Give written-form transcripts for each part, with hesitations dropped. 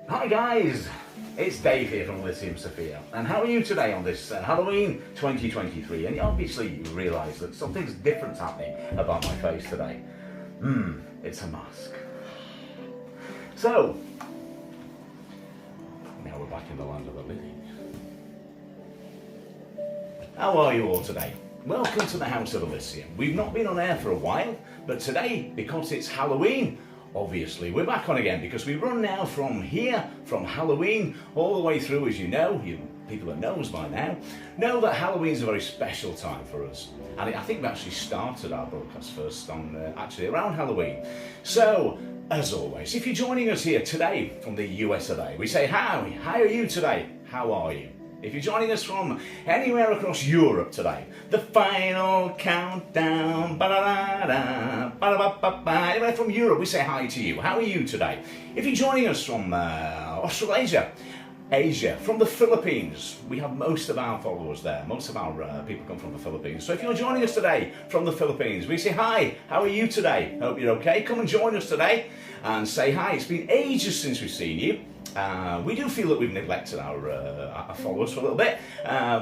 Hi guys, it's Dave here from Elysium Sophia, and how are you today on this Halloween 2023? And obviously you realise that something's different happening about my face today. It's a mask. So, now we're back in the land of the living. How are you all today? Welcome to the House of Elysium. We've not been on air for a while, but today, because it's Halloween, obviously we're back on again, because we run now from here, from Halloween, all the way through, as you know, people that know us by now, know that Halloween is a very special time for us. And I think we actually started our broadcast first on, actually around Halloween. So, as always, if you're joining us here today from the US of A, we say, how are you today? How are you? If you're joining us from anywhere across Europe today, the final countdown, ba-da-da-da, ba-da-ba-ba-ba. Anywhere from Europe, we say hi to you. How are you today? If you're joining us from Australasia, Asia, from the Philippines, we have most of our followers there. Most of our people come from the Philippines. So if you're joining us today from the Philippines, we say hi. How are you today? Hope you're okay. Come and join us today and say hi. It's been ages since we've seen you. We do feel that we've neglected our followers for a little bit.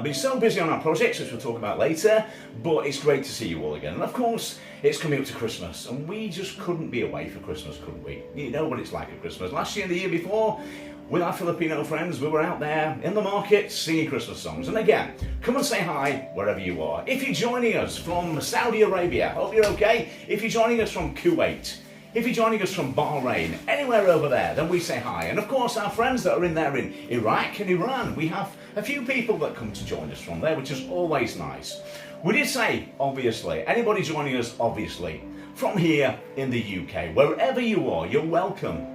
Been so busy on our projects, which we'll talk about later, but it's great to see you all again. And of course, it's coming up to Christmas, and we just couldn't be away for Christmas, couldn't we? You know what it's like at Christmas. Last year and the year before, with our Filipino friends, we were out there in the market singing Christmas songs. And again, come and say hi wherever you are. If you're joining us from Saudi Arabia, hope you're okay. If you're joining us from Kuwait, if you're joining us from Bahrain, anywhere over there, then we say hi. And of course, our friends that are in there in Iraq and Iran, we have a few people that come to join us from there, which is always nice. We did say, obviously, anybody joining us, obviously, from here in the UK, wherever you are, you're welcome,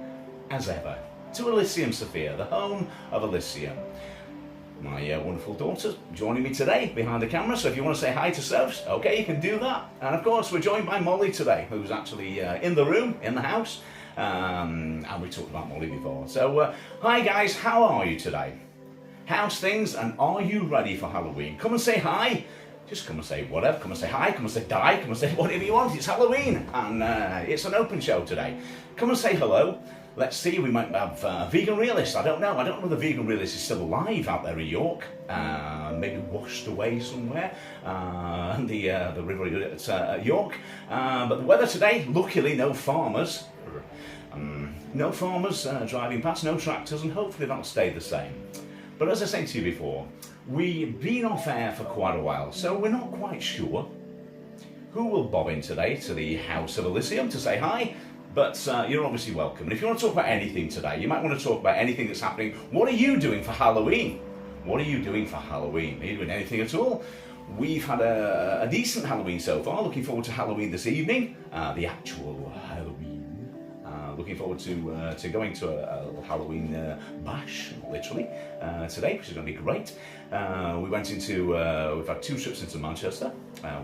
as ever, to Elysium Sophia, the home of Elysium. My wonderful daughter joining me today behind the camera, so if you want to say hi to Sophs, okay, you can do that. And of course, we're joined by Molly today, who's actually in the room, in the house, and we talked about Molly before. So, hi guys, how are you today? How's things, and are you ready for Halloween? Come and say hi. Just come and say whatever, come and say hi, come and say die, come and say whatever you want. It's Halloween, and it's an open show today. Come and say hello. Let's see, we might have Vegan Realist. I don't know if the Vegan Realist is still alive out there in York. Maybe washed away somewhere, the river at York. But the weather today, luckily no farmers. No farmers driving past, no tractors, and hopefully that'll stay the same. But as I said to you before, we've been off air for quite a while, so we're not quite sure who will bob in today to the House of Elysium to say hi. But you're obviously welcome. And if you want to talk about anything today, you might want to talk about anything that's happening. What are you doing for Halloween? What are you doing for Halloween? Are you doing anything at all? We've had a decent Halloween so far. Looking forward to Halloween this evening, the actual Halloween. Looking forward to going to a Halloween bash, literally, today, which is going to be great. We've had 2 trips into Manchester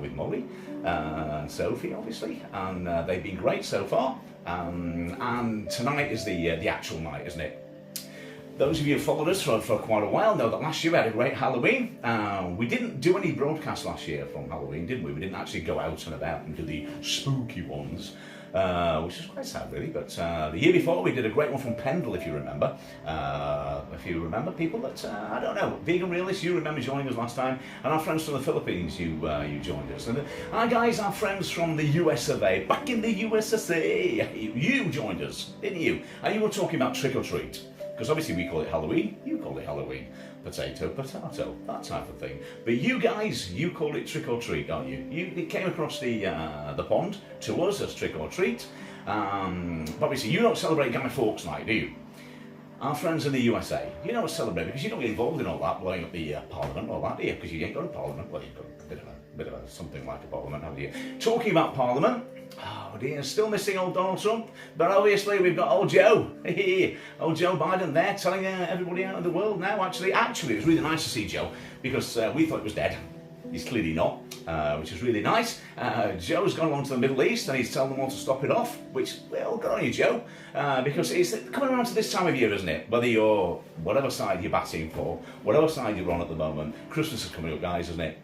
with Molly and Sophie, obviously, and they've been great so far. And tonight is the actual night, isn't it? Those of you who followed us for quite a while know that last year we had a great Halloween. We didn't do any broadcasts last year from Halloween, did we? We didn't actually go out and about and do the spooky ones. Which is quite sad, really. But the year before, we did a great one from Pendle, if you remember. If you remember, people that, I don't know, Vegan Realist, you remember joining us last time. And our friends from the Philippines, you joined us. And our guys, our friends from the US of A, back in the USSA, you joined us, didn't you? And you were talking about trick or treat. Because obviously we call it Halloween, you call it Halloween. Potato, potato, that type of thing. But you guys, you call it trick or treat, don't you? You came across the pond to us as trick or treat. Obviously, you don't celebrate Guy Fawkes Night, do you? Our friends in the USA, you don't celebrate because you don't get involved in all that, blowing up the Parliament, all that, do you? Because you ain't got a Parliament. Well, you've got a bit of a something like a Parliament, haven't you? Talking about Parliament. Oh dear, still missing old Donald Trump, but obviously we've got old Joe, old Joe Biden there telling everybody out of the world now. Actually, it was really nice to see Joe because we thought he was dead. He's clearly not, which is really nice. Joe's gone along to the Middle East and he's telling them all to stop it off, which, well, good on you, Joe, because it's coming around to this time of year, isn't it? Whether you're whatever side you're batting for, whatever side you're on at the moment, Christmas is coming up, guys, isn't it?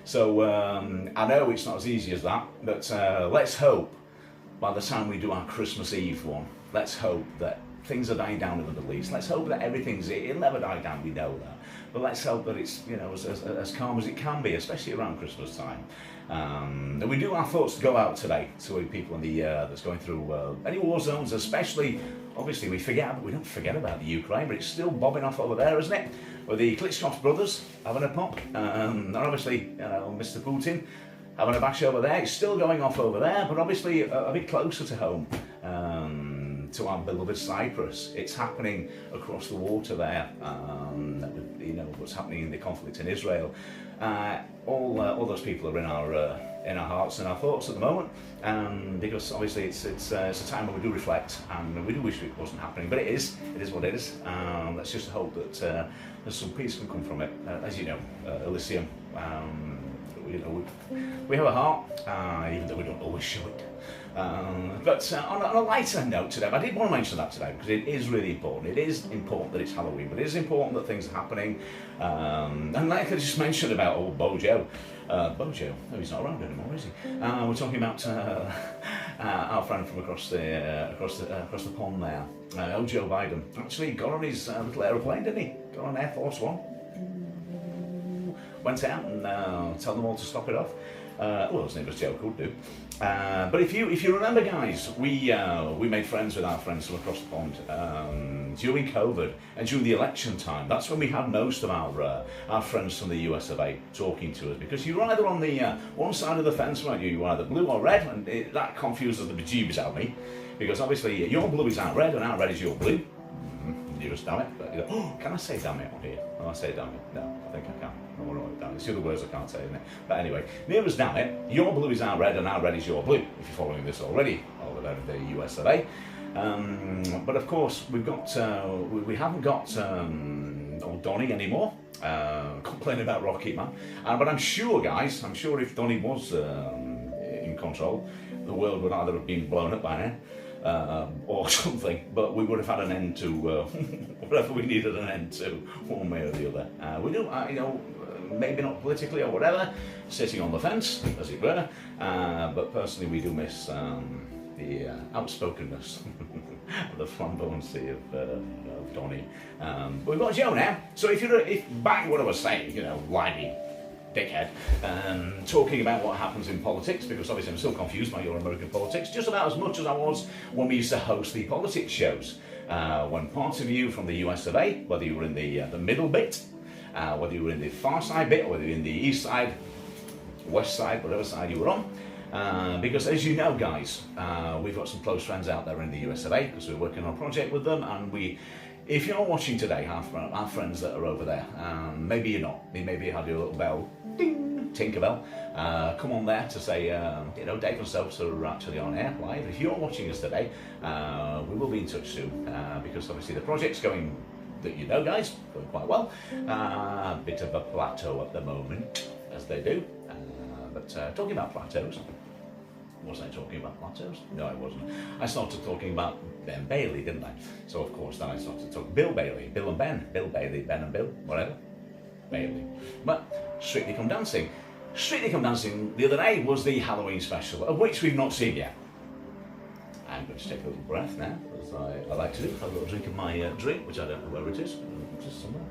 So I know it's not as easy as that, but let's hope by the time we do our Christmas Eve one, let's hope that things are dying down in the Middle East. Let's hope that it'll never die down, we know that. But let's hope that it's, as calm as it can be, especially around Christmas time. And we do our thoughts to go out today to people in the that's going through any war zones, especially, obviously we don't forget about the Ukraine, but it's still bobbing off over there, isn't it? With the Klitschko brothers having a pop, and obviously Mr. Putin having a bash over there. It's still going off over there, but obviously a bit closer to home, to our beloved Cyprus. It's happening across the water there. What's happening in the conflict in Israel. All those people are in our hearts and our thoughts at the moment, because obviously it's a time when we do reflect and we do wish it wasn't happening, but it is what it is. Let's just hope that there's some peace can come from it. As you know, Elysium, we have a heart, even though we don't always show it. But on a lighter note today, I did want to mention that today because it is really important. It is important that it's Halloween, but it is important that things are happening. And like I just mentioned about old Bojo, no, he's not around anymore, is he? We're talking about our friend from across the pond there, old Joe Biden. Actually got on his little aeroplane, didn't he? Got on Air Force One. Went out and told them all to stop it off. Well, his name was Joe, could do. But if you remember, guys, we made friends with our friends from across the pond during COVID and during the election time. That's when we had most of our friends from the US of A talking to us, because you were either on the one side of the fence, weren't you? You were either blue or red, and that confuses the bejeebers out of me, because obviously your blue is our red and our red is your blue. You just damn it. But you go, oh, can I say damn it on here? Can I say damn it? No, I think I can. No, all right, damn it. It's the other words I can't say, isn't it? But anyway, near as damn it, your blue is our red and our red is your blue, if you're following this already, over there in the US of A. But of course, we haven't got old Donny anymore, complaining about Rocket Man. But I'm sure, guys, if Donny was in control, the world would either have been blown up by now, or something, but we would have had an end to whatever we needed an end to, one way or the other. We do, maybe not politically or whatever, sitting on the fence, as it were, but personally we do miss the outspokenness, the flamboyancy of Donny. But we've got Joe now, so if back what I was saying, lying dickhead, talking about what happens in politics, because obviously I'm still confused by your American politics, just about as much as I was when we used to host the politics shows. When parts of you from the US of A, whether you were in the middle bit, whether you were in the far side bit, or whether you were in the east side, west side, whatever side you were on, because as you know, guys, we've got some close friends out there in the US of A, because we're working on a project with them, and if you're watching today, our friends that are over there, maybe you're not, maybe you had your little bell, ding, Tinkerbell, come on there to say, Dave and Soaps are actually on air live. If you're watching us today, we will be in touch soon, because obviously the project's going, that guys, going quite well. A bit of a plateau at the moment, as they do, but talking about plateaus, wasn't I talking about plateaus? No, I wasn't. I started talking about Ben Bailey, didn't I? So of course then I started talking Bill Bailey, Bill and Ben, Bill Bailey, Ben and Bill, whatever, Bailey. But Strictly Come Dancing. Strictly Come Dancing the other day was the Halloween special, of which we've not seen yet. I'm going to take a little breath now, as I like to do. Have a little drink of my drink, which I don't know where it is. Just somewhere.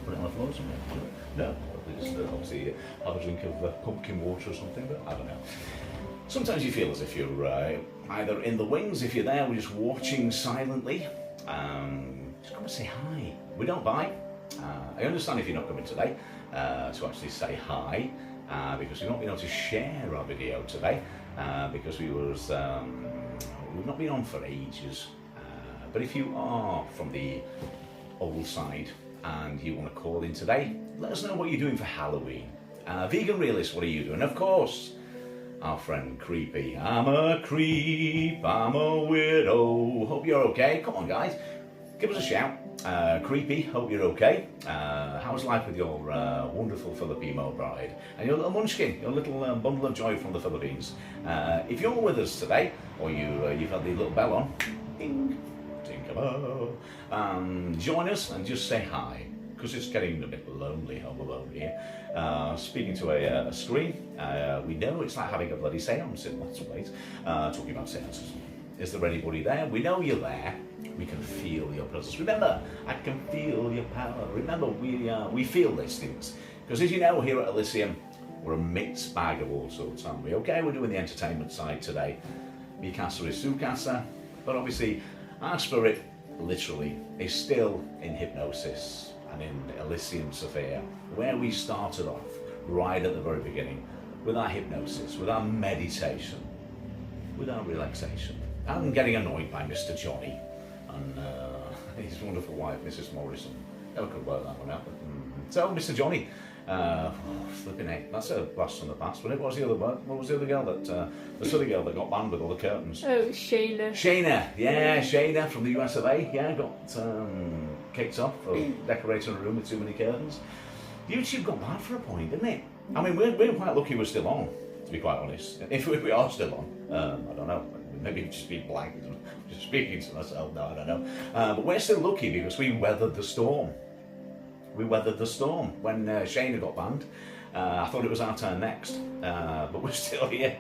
Put it on the floor somewhere. No, just obviously have a drink of pumpkin water or something, but I don't know. Sometimes you feel as if you're either in the wings, if you're there, we're just watching silently. Just come and say hi. We don't bite. I understand if you're not coming today to actually say hi, because we've not been able to share our video today, because we've not been on for ages. But if you are from the old side and you want to call in today, let us know what you're doing for Halloween. Vegan Realist, what are you doing? Of course, our friend Creepy. I'm a creep, I'm a weirdo. Hope you're okay. Come on, guys, give us a shout. Creepy, hope you're okay. How's life with your wonderful Filipino bride and your little munchkin, your little bundle of joy from the Philippines? If you're with us today, or you've had the little bell on, ding, tinkerbell, join us and just say hi, because it's getting a bit lonely home alone here. Speaking to a screen, we know it's like having a bloody seance in lots of ways. Talking about seances. Is there anybody there? We know you're there. We can feel your presence. Remember, I can feel your power. Remember, we feel these things. Because as you know, here at Elysium, we're a mixed bag of all sorts, aren't we? Okay, we're doing the entertainment side today. Mi casa is su casa. But obviously, our spirit, literally, is still in hypnosis and in Elysium Sophia, where we started off right at the very beginning with our hypnosis, with our meditation, with our relaxation. I'm getting annoyed by Mr. Johnny and his wonderful wife, Mrs. Morrison. Never could work that one out. So, Mr. Johnny, flipping heck, that's a blast from the past. What was the other one? What was the other girl that, the silly girl that got banned with all the curtains? Oh, Shayna. Shayna from the US of A. Yeah, got kicked off for decorating a room with too many curtains. YouTube got bad for a point, didn't it? I mean, we're quite lucky we're still on, to be quite honest. If we are still on, I don't know. Maybe just be blank, just speaking to myself. No, I don't know. But we're still lucky because we weathered the storm. We weathered the storm when Shayna got banned. I thought it was our turn next, but we're still here.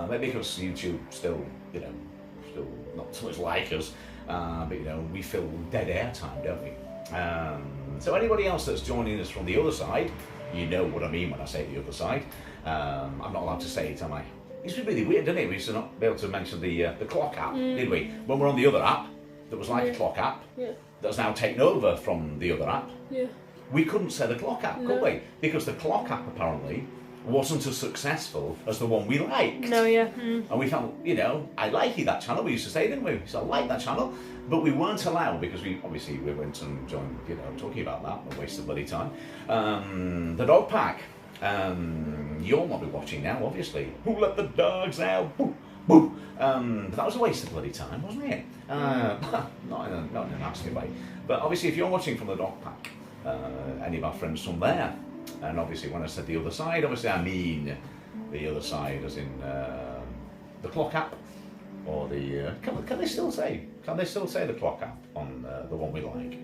Maybe because YouTube still not so much like us, but we fill dead air time, don't we? So anybody else that's joining us from the other side, you know what I mean when I say the other side. I'm not allowed to say it, am I? It's been really weird, didn't it? We used to not be able to mention the clock app, did we? When we're on the other app, that was like a clock app, that's now taken over from the other app. Yeah. We couldn't say the clock app, could we? Because the clock app apparently wasn't as successful as the one we liked. No, yeah. And we felt, I like that channel, we used to say, didn't we? So I like that channel. But we weren't allowed because we went and joined, talking about that, and wasted bloody time. The dog pack. You'll not be watching now, obviously. Who let the dogs out? Boo, boo. But that was a waste of bloody time, wasn't it? Not in a nasty way. But obviously, if you're watching from the dog pack, any of our friends from there, and obviously when I said the other side, obviously I mean the other side, as in the clock app, or the can they still say the clock app on the one we like?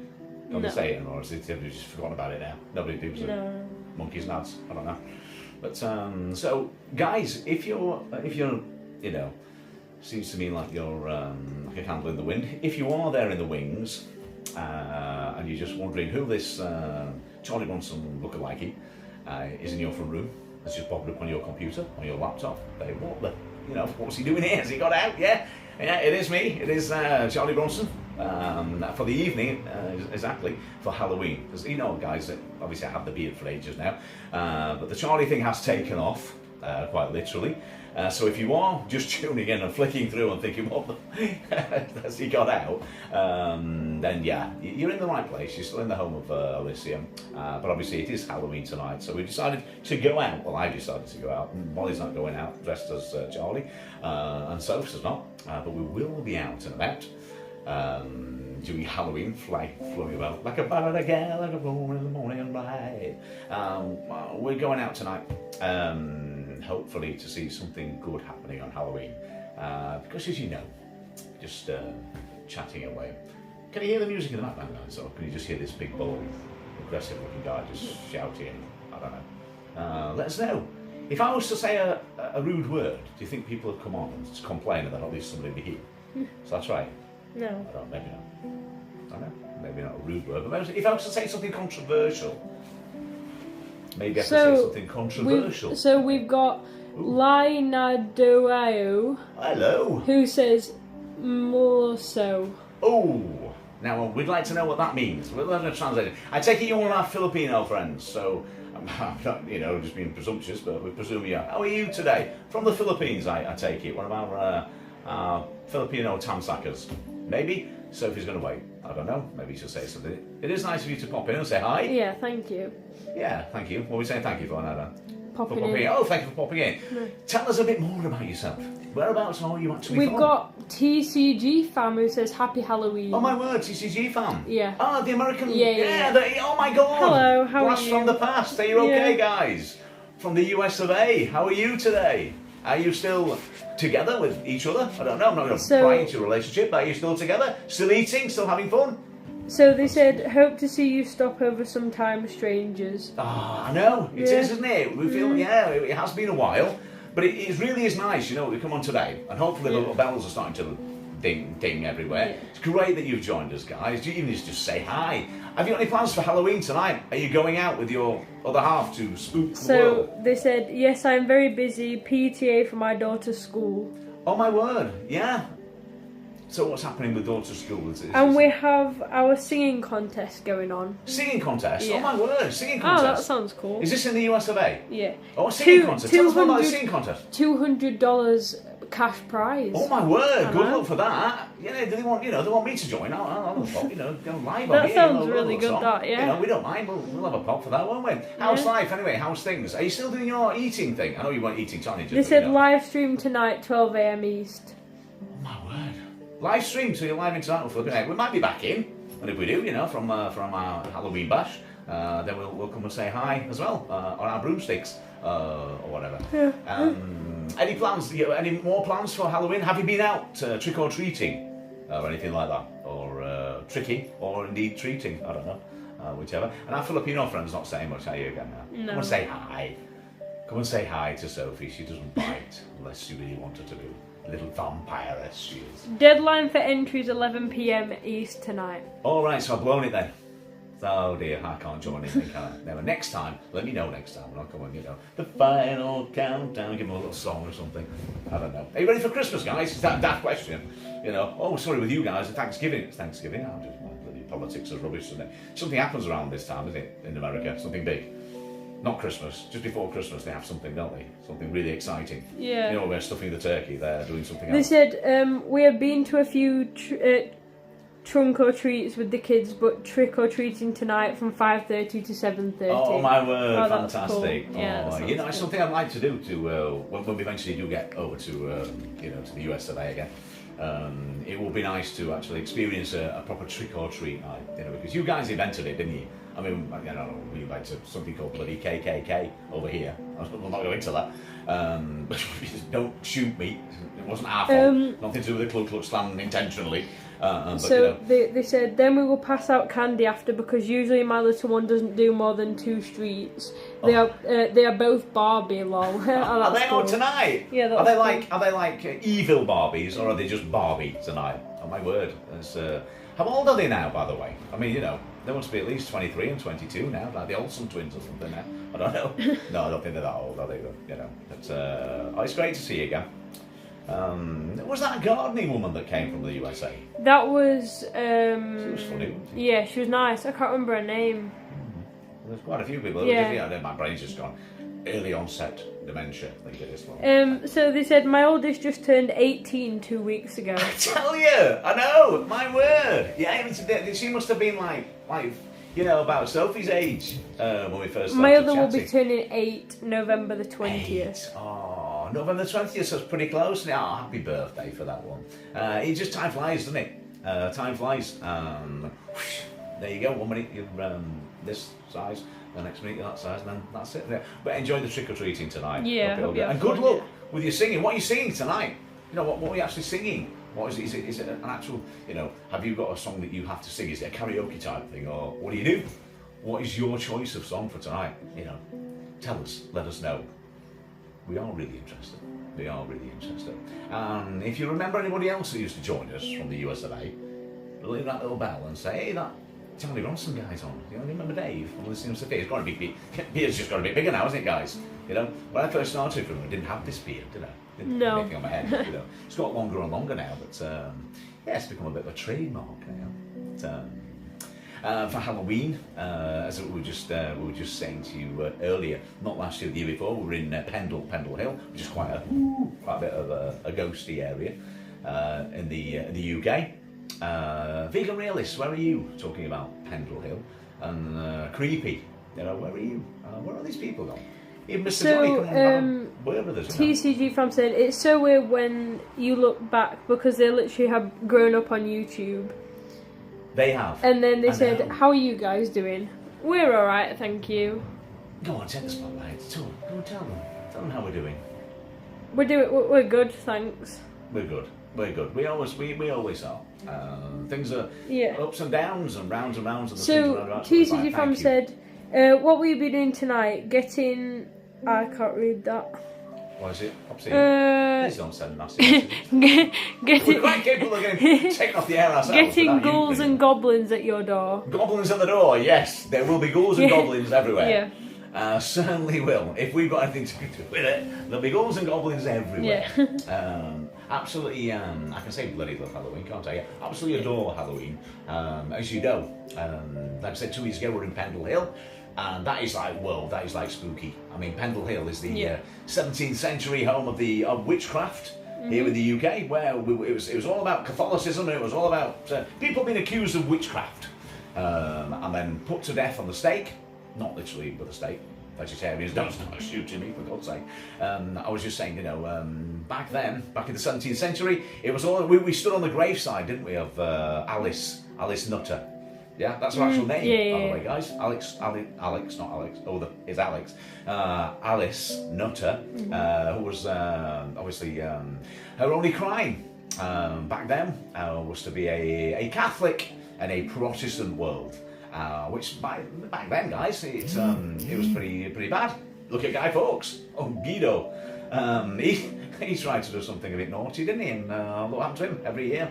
Can they say it, or is it everybody's just forgotten about it now? Nobody does it. No. Monkeys, nuts. I don't know. But so guys, if you're seems to me like you're like a candle in the wind. If you are there in the wings, and you're just wondering who this Charlie Bronson lookalike is in your front room, let's just pop it up on your computer, on your laptop. What's he doing here? Has he got out? Yeah, it is me. It is Charlie Bronson for the evening, exactly, for Halloween. Because guys, obviously I have the beard for ages now, but the Charlie thing has taken off, quite literally. So if you are just tuning in and flicking through and thinking, what has he got out? Then yeah, you're in the right place. You're still in the home of Elysium. But obviously it is Halloween tonight. So we decided to go out. Well, I decided to go out. Molly's not going out dressed as Charlie. And Soph's not. But we will be out and about. Doing Halloween, flowing about like a ballad again, like a roar in the morning light. We're going out tonight. Hopefully to see something good happening on Halloween, because as you know, just chatting away. Can you hear the music in the background guys, or can you just hear this big, bold, aggressive looking guy just shouting? I don't know. Let us know. If I was to say a rude word, do you think people would come on and just complain that at least somebody would be here? So that's right. No. I don't know, maybe not. I don't know, maybe not a rude word, but if I was to say something controversial, maybe I could say something controversial. We've got Linadoao. Hello. Who says more so? Oh, now we'd like to know what that means. We're going to translate it. I take it you're one of our Filipino friends, so I'm not, just being presumptuous, but we presume you are. How are you today? From the Philippines, I take it. One of our Filipino tamsackers. Maybe Sophie's going to wait. I don't know. Maybe she'll say something. It is nice of you to pop in and say hi. Yeah, thank you. Yeah, thank you. What are we saying thank you for, Nada? Popping in. Oh, thank you for popping in. No. Tell us a bit more about yourself. Whereabouts are you actually from? We've got TCG fam who says Happy Halloween. Oh my word, TCG fam. Yeah. Oh, the American. Yeah. Oh my god. Hello, how Blast are you? from the past. Are you okay, guys? From the US of A. How are you today? Are you still together with each other? I don't know. I'm not going to pry into your relationship. But are you still together? Still eating? Still having fun? So they said, hope to see you stop over sometime, strangers. I know. It is, isn't it? We feel, it has been a while. But it really is nice, we come on today. And hopefully the little bells are starting to ding everywhere. Yeah. It's great that you've joined us, guys. You even just say hi. Have you got any plans for Halloween tonight? Are you going out with your other half to spook the world? So they said, yes, I'm very busy. PTA for my daughter's school. Oh my word, yeah. So what's happening with daughter's school? And we have our singing contest going on. Singing contest? Yeah. Oh my word, singing Oh, contest. that sounds cool. Is this in the US of A? Yeah. Oh, singing contest. Tell us more about the singing contest. $200 cash prize. Oh my word! Good know. luck for that. Yeah, do they want they want me to join? I'll have a pop. Go live on That here. sounds We'll really have a good. song. That, yeah. We don't mind. We'll have a pop for that, won't we? How's life anyway? How's things? Are you still doing your eating thing? I know you weren't eating tiny. They said live stream tonight, 12 a.m. East. Oh my word! Live stream, so you're live into that. We're flipping out. We might be back in, and if we do, from our Halloween bash, then we'll come and say hi as well on our broomsticks or whatever. Yeah. Any plans? Any more plans for Halloween? Have you been out trick or treating or anything like that, or tricking, or indeed treating? I don't know, whichever. And our Filipino friend's not saying much, are you again now? No. Come and say hi. Come and say hi to Sophie. She doesn't bite unless you really want her to do. Little vampiress she is. Deadline for entries 11 p.m. East tonight. All right, so I've blown it then. Oh dear, I can't join in, can I? Never. Next time, let me know next time when I come on, the final countdown, give them a little song or something. I don't know. Are you ready for Christmas, guys? It's that daft question. Oh, sorry, with you guys, Thanksgiving. It's Thanksgiving. I'm just, bloody politics is rubbish, isn't it? Something happens around this time, isn't it, in America? Something big. Not Christmas. Just before Christmas, they have something, don't they? Something really exciting. Yeah. We're stuffing the turkey. They're doing something They else. said, we have been to a few trunk or treats with the kids, but trick or treating tonight from 5:30 to 7:30. Oh my word! Oh, that's fantastic! cool. Yeah, that It's sounds something I'd like to do when we eventually do get over to to the US today again. It will be nice to actually experience a proper trick or treat night, because you guys invented it, didn't you? I mean, we invented something called bloody KKK over here. I'm not going into that. Don't shoot me. It wasn't our fault. Nothing to do with the Ku Klux Klan intentionally. They said, then we will pass out candy after, because usually my little one doesn't do more than 2 streets. They are both Barbie, lol. Are they on tonight? Yeah, are they like evil Barbies, or are they just Barbie tonight? Oh my word! How old are they now, by the way? I mean, they must be at least 23 and 22 now, like the Olsen twins or something now. I don't know. No, I don't think they're that old, are they? But it's great to see you again. Was that a gardening woman that came from the USA? That was. She was funny, wasn't she? Yeah, she was nice. I can't remember her name. There's quite a few people. Yeah. My brain's just gone. Early onset dementia. I think it is one. So they said my oldest just turned 18 2 weeks ago. I tell you, I know. My word. Yeah, she must have been like about Sophie's age when we first started My other will chatting. be turning 8 November the 20th. 8. Oh, November the 20th, so it's pretty close. Oh, happy birthday for that one. Time flies, doesn't it? Time flies. There you go. 1 minute you're this size, the next minute you're that size, and then that's it. But enjoy the trick or treating tonight. Yeah, hope you have and good fun, luck yeah. with your singing. What are you singing tonight? What are you actually singing? What is it? Is it an actual? Have you got a song that you have to sing? Is it a karaoke type thing, or what do you do? What is your choice of song for tonight? Tell us. Let us know. We are really interested. If you remember anybody else who used to join us from the US of A, leave that little bell and say, hey, that Charlie Bronson guy's on. Remember Dave? Well, this seems to be. It's got to be. Beard's just got to be bigger now, hasn't it, guys? When I first started from him, I didn't have this beard, did I? No. Anything on my head. It's got longer and longer now, but it's become a bit of a trademark now. For Halloween, as we were just saying to you earlier, not last year, the year before, we were in Pendle Hill, which is quite a bit of a ghosty area in the UK. Vegan Realists, where are you? Talking about Pendle Hill and Creepy. Where are you? Where are these people gone? Even Mr. Johnny couldn't have a word with us. TCG fam said it's so weird when you look back, because they literally have grown up on YouTube. They have. And then they said, how are you guys doing? We're alright, thank you. Go on, take the spotlight. Go and tell them. Tell them how we're doing. We're good, thanks. We're good. We always are. Things are ups and downs and rounds and rounds. And so TCG fam said, what will you be doing tonight? I can't read that. What is it? Obviously, Uh, please don't send nasty messages. We're getting quite capable of getting taken off the air ourselves. getting without you ghouls being- and goblins at your door. Goblins at the door, yes. There will be ghouls and Yeah. goblins everywhere. Yeah. Certainly will. If we've got anything to do with it, there'll be ghouls and goblins everywhere. Yeah. Absolutely, I can say bloody love Halloween, can't I? Absolutely adore Halloween. As you know, like I said 2 weeks ago, we're in Pendle Hill. And that is like, whoa, that is like spooky. I mean, Pendle Hill is the Yeah. 17th century home of witchcraft here in the UK, where it was all about Catholicism, and it was all about people being accused of witchcraft and then put to death on the stake. Not literally with a stake. Vegetarians don't start shooting me, for God's sake. I was just saying, back then, back in the 17th century, it was all we stood on the graveside, didn't we, of Alice Nutter. Yeah, that's her actual name, yeah, by the yeah. way, guys. Alex, not Alex. Oh, it's Alex. Alice Nutter, who was obviously her only crime back then was to be a Catholic in a Protestant world. Which back then, guys, it was pretty bad. Look at Guy Fawkes. Oh, Guido. He tried to do something a bit naughty, didn't he? And look what happened to him every year.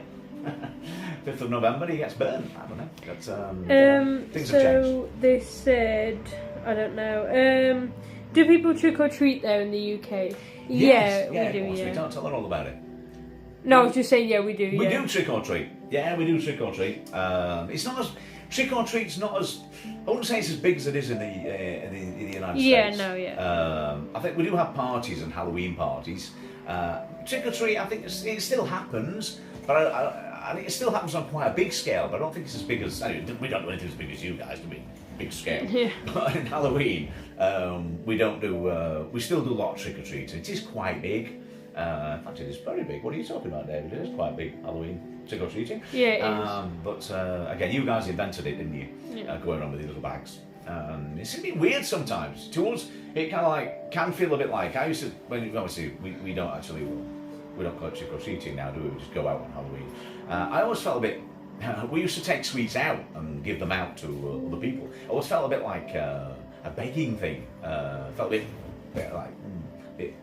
5th of November, he gets burned. I don't know. But, things have changed. So they said, I don't know. Do people trick or treat there in the UK? Yes, yeah, we do. of course. Yeah. We don't tell her all about it. No, I was just saying, yeah, we do. We yeah. do trick or treat. Yeah, we do trick or treat. It's not as trick or treat's not as. I wouldn't say it's as big as it is in the United Yeah, States. no, yeah. I think we do have parties and Halloween parties. Trick or treat, I think it still happens, but I think it still happens on quite a big scale. But I don't think it's as big as. Anyway, we don't do anything as big as you guys, do we? Big scale. Yeah. But in Halloween, we don't do. We still do a lot of trick or treating. It is quite big. In fact, it is very big. What are you talking about, David? It is quite big Halloween trick or treating. Yeah, it is. But again, you guys invented it, didn't you? Yeah. Going around with these little bags. It's a bit weird sometimes. To us, it kind of like can feel a bit like I used to. When obviously we don't actually we don't call it trick or treating now, do we? We just go out on Halloween. I always felt a bit. We used to take sweets out and give them out to other people. I always felt a bit like a begging thing. Felt a bit like.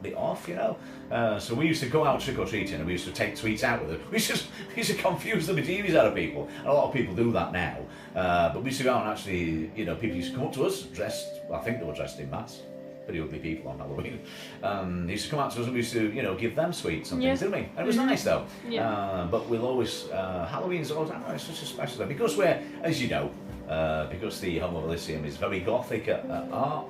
Bit off, So we used to go out trick or treating, and we used to take sweets out with it. We used to confuse the bejeebies out of people. And a lot of people do that now. But we used to go out and actually, people used to come up to us dressed. Well, I think they were dressed in masks. Pretty ugly people on Halloween. They used to come out to us, and we used to, give them sweets and things, didn't we? And it was nice though. Yeah. But we'll always Halloween's always it's such a special day because we're, as you know, because the Home of Elysium is very gothic at art.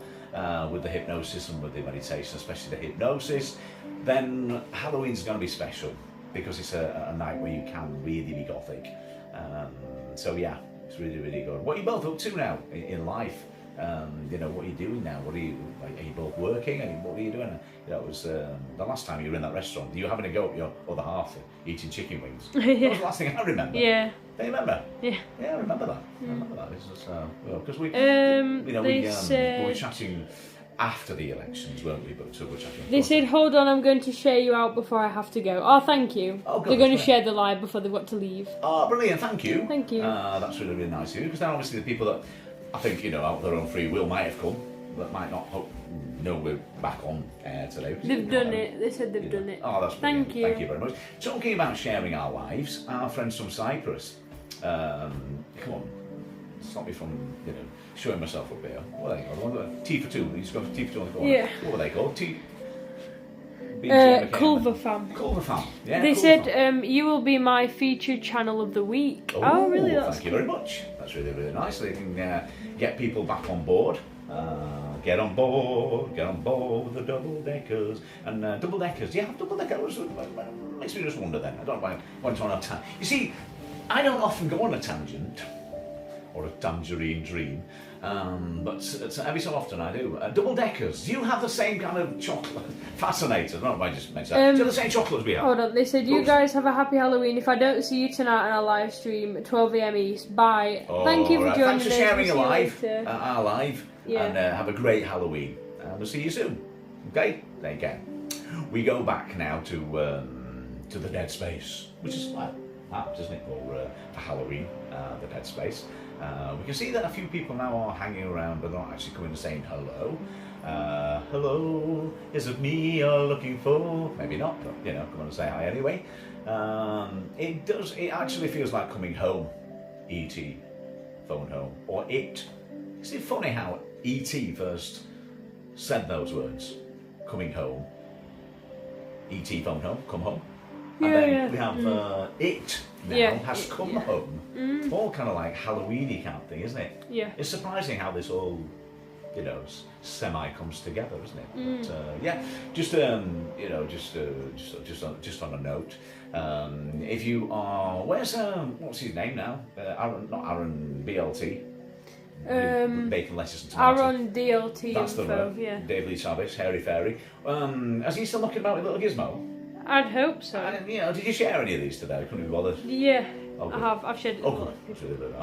With the hypnosis and with the meditation, especially the hypnosis, then Halloween's going to be special because it's a night where you can really be gothic. So yeah, it's really, really good. What are you both up to now in life? What are you doing now? What are you both working? What are you doing? It was the last time you were in that restaurant. You were having a go at your other half eating chicken wings. Yeah. That was the last thing I remember. Yeah. Do you remember? Yeah. Yeah, I remember that. I remember that. Because we, They we said were chatting after the elections, weren't we? But we're chatting. they said, "Hold on, I'm going to share you out before I have to go." Oh, thank you. Oh, good, They're going to right. share the live before they've got to leave. Brilliant. Thank you. Thank you. That's really, really nice of you. Because then obviously the people that I think out of their own free will might have come, but might not know we're back on air today. They've done it. They said they've done it. Oh, that's brilliant. Thank you. Thank you very much. Talking about sharing our lives, our friends from Cyprus. Come on, stop me from showing myself up here. What are they called? T for two. He's got T for two on the corner. Yeah. What were they called? Culver Fam. Culver Fam. Yeah. They Culver said, Fam. "You will be my featured channel of the week." Oh, really? That's Thank you very much. That's really, really nice. They can get people back on board. Get on board with the double deckers. And double deckers, do you have double deckers? Makes me just wonder then. I don't want to on a tangent. You see, I don't often go on a tangent or a tangerine dream, but every so often I do. Double deckers, do you have the same kind of chocolate? Fascinated. I don't know if I just mentioned that. Do you have the same chocolate as we have? Hold on, they said, "You Oops. guys have a happy Halloween. If I don't see you tonight on our live stream at 12 a.m. East, bye." Thank you for Alright, joining thanks for us. sharing We'll your see you live, later. our live, Yeah. and have a great Halloween. We'll see you soon. Okay, there you go. We go back now to the Dead Space, which is like apt, isn't it, for Halloween? the Dead Space. We can see that a few people now are hanging around, but not actually coming and saying hello. Hello, is it me you're looking for? Maybe not, but come on and say hi anyway. It actually feels like coming home. E.T. phone home, or it. Is it funny how E.T. first said those words? Coming home. E.T. phone home, come home. And then we have it now has come home. All kind of like Halloween-y kind of thing, isn't it? Yeah. It's surprising how this all, semi comes together, isn't it? But, just on a note, if you are, what's his name now? Aaron BLT. Bacon, lettuce and tomato. Aaron DLT. That's the info, one. yeah. Dave Lee Travis, Hairy Fairy. Is he still knocking about with Little Gizmo? I'd hope so. Did you share any of these today? I couldn't be bothered. Yeah, Oh, I have. I've shared it. Oh, good. That's really good.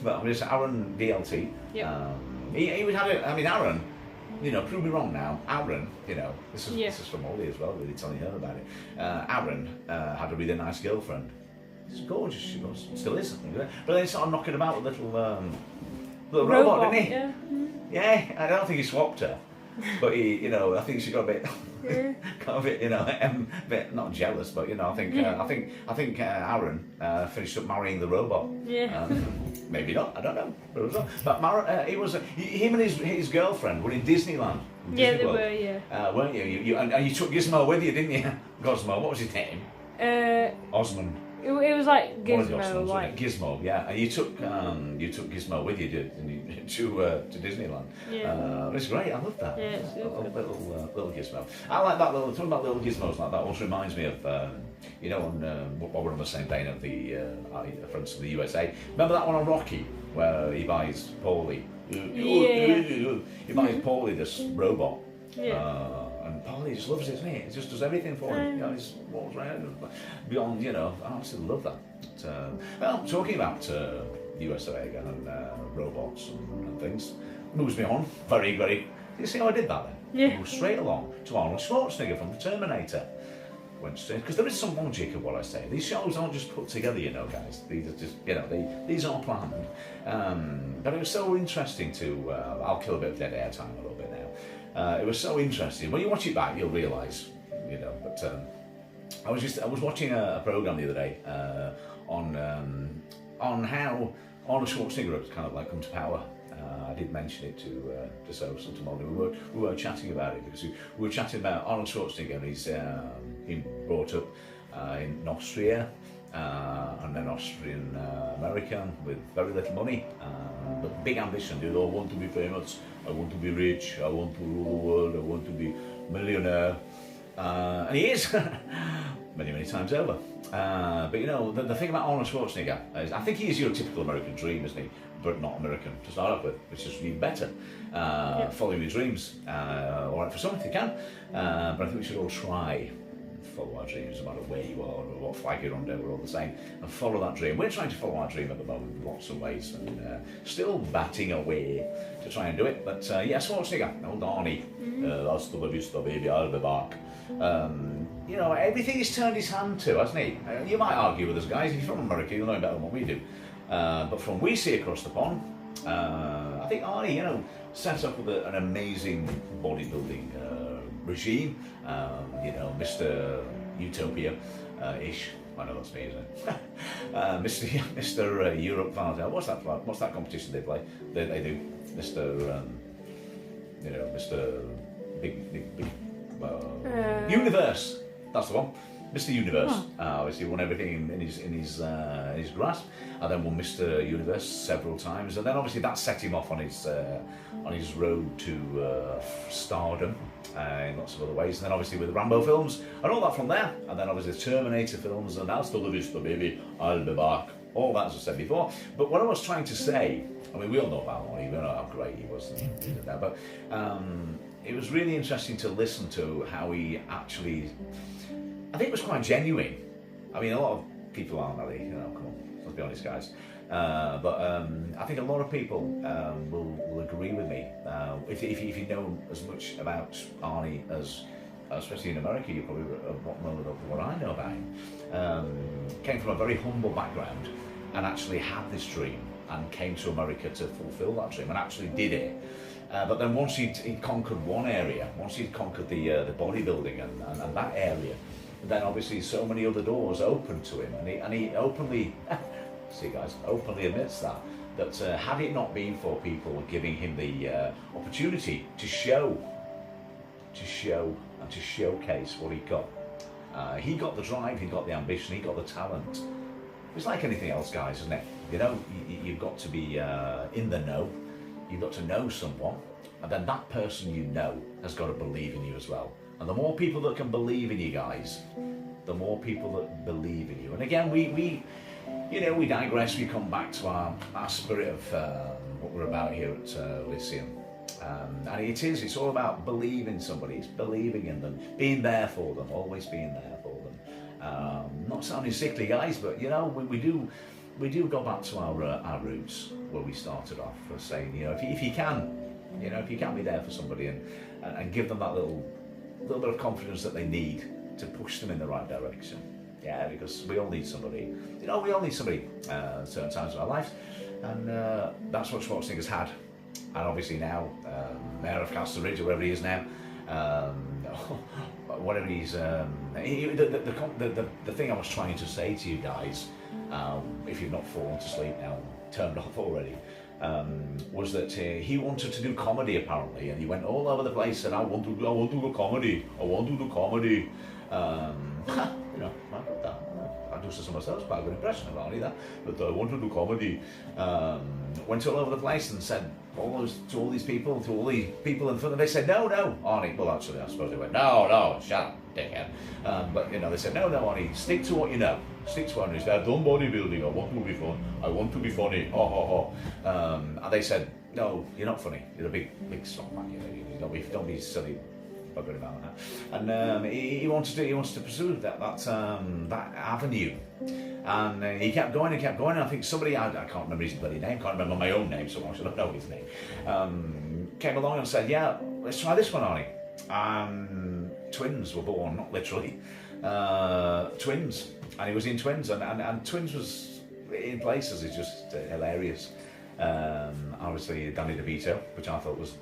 But I'm just Aaron DLT. Yeah. He would have it. I mean, Aaron. Prove me wrong now. Aaron. This is from Ollie as well. Really telling her about it. Aaron had a really nice girlfriend. She's gorgeous. She was. Still is. But then he started knocking about with little robot, didn't he? Yeah. Yeah. I don't think he swapped her. But I think she got a bit, a bit not jealous, but I think Aaron finished up marrying the robot. Yeah. Maybe not. I don't know. But him and his girlfriend were in Disneyland. Yeah, they World. were. Yeah. Weren't you? And you took Gizmo with you, didn't you? Gosmo. What was his name? Osmond. It was like One of the Gizmo, Osmonds, like Gizmo, yeah. And you took Gizmo with you to Disneyland. Yeah. It's great. I love that. Yeah, it's good. Little Gizmo. I like that little. Talking about little gizmos like that also reminds me of on what we're on the same vein of the friends of the USA. Remember that one on Rocky where he buys Paulie. He buys Paulie this robot. Yeah. And Paulie just loves it, doesn't he? He just does everything for him. He walks around beyond, I absolutely love that. Well, talking about USA again and robots and things, moves me on very, very. You see how I did that then? Yeah. Moved straight along to Arnold Schwarzenegger from The Terminator. Went straight, because there is some logic of what I say. These shows aren't just put together, guys. These are just, these are planned. But it was so interesting to. I'll kill a bit of dead air time a little bit now. It was so interesting. When you watch it back, you'll realise, But I was watching a program the other day on how Arnold Schwarzenegger had kind of like come to power. I did mention it to Sos and to Molly. We were chatting about it because we were chatting about Arnold Schwarzenegger. He's been brought up in Austria and then Austrian American with very little money, but big ambition. They all want to be famous. I want to be rich. I want to rule the world. I want to be millionaire. And he is many, many times over. But the thing about Arnold Schwarzenegger is I think he is your typical American dream, isn't he? But not American to start off with, which is even better. Following your dreams. All right, for some if you can. But I think we should all try follow our dreams, no matter where you are or what flag you're under, we're all the same, and follow that dream. We're trying to follow our dream at the moment in lots of ways, and still batting away to try and do it. But Schwarzenegger, old Arnie, hasta la vista, baby, I'll be back. Everything he's turned his hand to, hasn't he? You might argue with us guys, if you're from America, you'll know better than what we do. But from what we see across the pond, I think Arnie, set up with an amazing bodybuilding regime, Mr. Utopia-ish. I know that's me, isn't it? Mr. Europe Father. What's that competition they play? They do. Mr. Mr. Big Universe. That's the one. Mr. Universe. Obviously won everything in his grasp, and then won Mr. Universe several times, and then obviously that set him off on his road to stardom in lots of other ways. And then obviously with the Rambo films and all that from there, and then obviously the Terminator films, and hasta la vista, baby, I'll be back. All that, as I said before. But what I was trying to say, I mean, we all know about Arnie, we know how great he was, but it was really interesting to listen to how he actually. I think it was quite genuine. I mean, a lot of people aren't really, come on, let's be honest, guys. But I think a lot of people will agree with me. If you know as much about Arnie as, especially in America, you probably know what I know about him. Came from a very humble background. and actually had this dream and came to America to fulfill that dream and actually did it. But then once he'd conquered one area, once he'd conquered the bodybuilding and that area, then obviously so many other doors opened to him, and he openly, see guys, openly admits that had it not been for people giving him the opportunity to show and to showcase what he got the drive, he got the ambition, he got the talent. It's like anything else, guys, isn't it? You know, you've got to be in the know. You've got to know someone, and then that person you know has got to believe in you as well. And the more people that can believe in you guys, the more people that believe in you. And again, we digress. We come back to our spirit of what we're about here at Elysium. And it's all about believing somebody. It's believing in them, being there for them, always being there for them. Not sounding sickly, guys, but you know, we do go back to our roots where we started off, for saying, you know, if you can be there for somebody and give them that little bit of confidence that they need to push them in the right direction. Yeah, because we all need somebody. You know, we all need somebody at certain times in our lives, and that's what Schwarzenegger's had. And obviously now, Mayor of Castle Ridge, or wherever he is now, whatever he's, the thing I was trying to say to you guys, if you've not fallen to sleep now, turned off already, was that he wanted to do comedy apparently, and he went all over the place, said, I want to do comedy. You know, I do to myself, quite a good impression of Arnie, that, but I want to do comedy. Went all over the place and said to all these people in front of them, they said, no, Arnie. Well, actually, I suppose they went, no, shut up, dickhead. But, you know, they said, no, Arnie, stick to what you know. Stick to what you know. I've done bodybuilding, I want to be fun, I want to be funny, And they said, no, you're not funny, you're a big strong man, you know, don't be silly bugger about that. And he wanted to pursue that avenue. And he kept going, and I think somebody, I can't remember his bloody name, can't remember my own name, so I should know his name, came along and said, yeah, let's try this one, Arnie. Twins were born, not literally, twins, and he was in Twins, and Twins was in places, it's just hilarious. Obviously Danny DeVito, which I thought was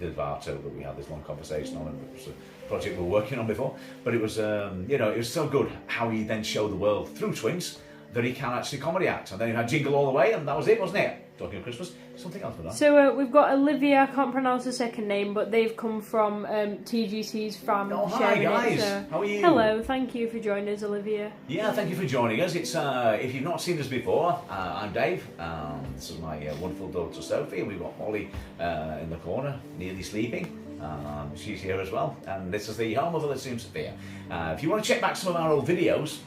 DeVato, that we had this long conversation on, and it was a project we were working on before, but it was it was so good how he then showed the world through Twins that he can actually comedy act. And then he had Jingle All the Way, and that was it, wasn't it? Talking of Christmas, something else for that. So we've got Olivia, I can't pronounce the second name, but they've come from TGC's fam. Oh, hi guys, how are you? Hello, thank you for joining us, Olivia. Yeah, thank you for joining us. It's if you've not seen us before, I'm Dave. This is my wonderful daughter Sophie, and we've got Molly in the corner, nearly sleeping. She's here as well, and this is the home of Elysium Sophia. If you want to check back some of our old videos,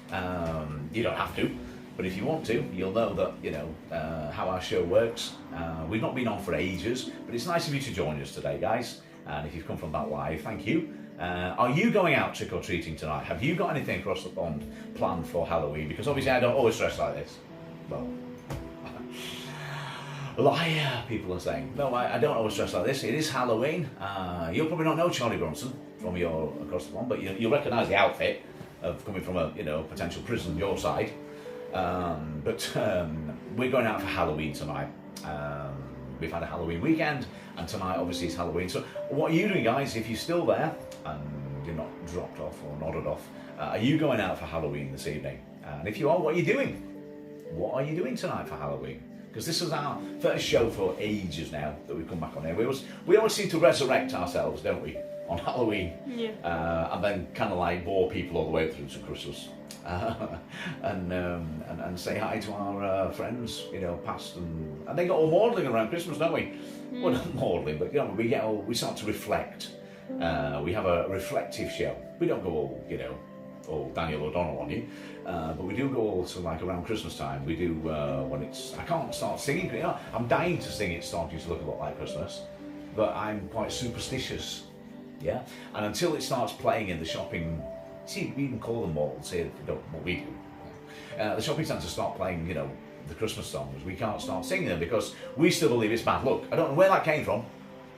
you don't have to. But if you want to, you'll know that, how our show works. We've not been on for ages, but it's nice of you to join us today, guys. And if you've come from that live, thank you. Are you going out trick-or-treating tonight? Have you got anything across the pond planned for Halloween? Because obviously I don't always dress like this. Well, liar, people are saying. No, I don't always dress like this. It is Halloween. You'll probably not know Charlie Bronson from your across the pond, but you'll recognise the outfit of coming from a potential prison your side. But we're going out for Halloween tonight. We've had a Halloween weekend, and tonight obviously is Halloween. So what are you doing, guys, if you're still there and you're not dropped off or nodded off? Are you going out for Halloween this evening? And if you are, what are you doing? What are you doing tonight for Halloween? Because this is our first show for ages now that we've come back on here. We always seem to resurrect ourselves, don't we, on Halloween? Yeah. And then kind of like bore people all the way through to Christmas. And say hi to our friends, past, and they got all maudling around Christmas, don't we? Well, not maudling, but we start to reflect. We have a reflective show. We don't go all Daniel O'Donnell on you, but we do go all to like around Christmas time. We do when I can't start singing. I'm dying to sing. It's starting to look a lot like Christmas, but I'm quite superstitious. Yeah, and until it starts playing in the shopping. See, we even call them malls here, what we do. The shopping centres start playing, the Christmas songs. We can't start singing them because we still believe it's bad luck. I don't know where that came from.